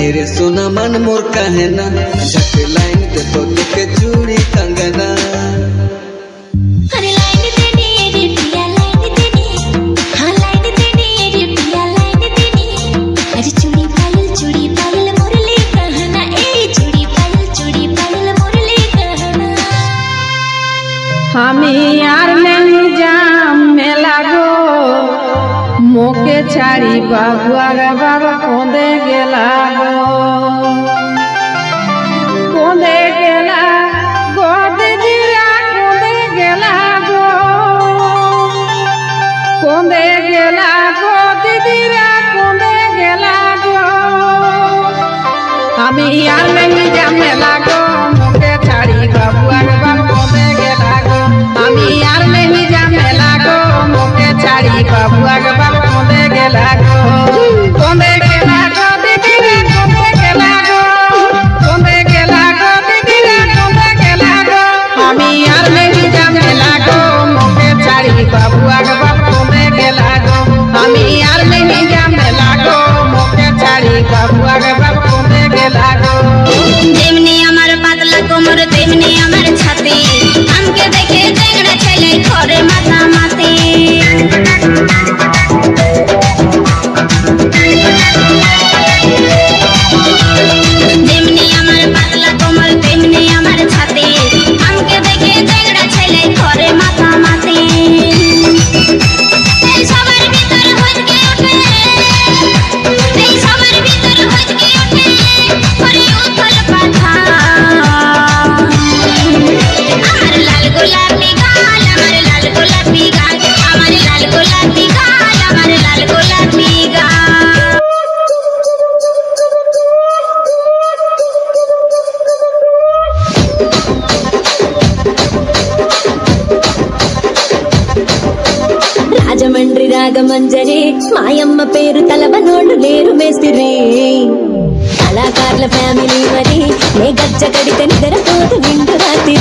एरे सोना मन मोर कहे ना झट लाइन दे तो के चूड़ी कंगना अरे लाइन देनी रे पिया लाइन देनी हां लाइन देनी रे पिया लाइन देनी अरे चूड़ी पायल मुरली कहना ए चूड़ी पायल मुरली कहना हमें यार नहीं जाम में लागो मोके छाड़ी बाबुआ रे बाबा कोंदे गेला कोंदे गेला गोद जिया कोंदे गेला कोंदे गेला गोद जिया कोंदे गेला हमें यार नहीं जाम में लागो मोके छाड़ी बाबुआ रे बाबा कोंदे गेला हमें यार नहीं जाम में लागो मोके छाड़ी बाबुआ रे बाबा कोंदे गेला कोंदे गेला दीदी रे कोंदे गेला दीदी रे कोंदे गेला हमें यार नहीं जाम में लागो मोके छाड़ी बाबुआ रे बाबा कोंदे गेला हमें यार नहीं जाम में लागो मोके छाड़ी बाबुआ रे बाबा कोंदे गेला जेमनी আমার পাতলা কোমর তেমনি আমার ছাতি আমকে দেখে টেংড়া ছেলে করে মাথা মাতি যেমনি আমার পাতলা কোমর তেমনি আমার ছাতি আমকে দেখে টেংড়া ছেলে করে মাথা মাতি এই সবার ভিতর হইকে ওঠে এই সবার ভিতর হইকে ওঠে করে উথল পাথা আমার লাল গোলাপি গাল আমার লাল গোলাপি গাল আমার লাল গোলাপি গাল আমার লাল গোলাপি গাল రాజమండ్రి రాగమంజరి మాయమ్మ పేరు తలవనోళ్ళు లేరు మేస్తిరి కళాకారుల ఫ్యామిలీ మరి నే గజ్జ కడితే నిద్రపోతు నిండు రాత్రి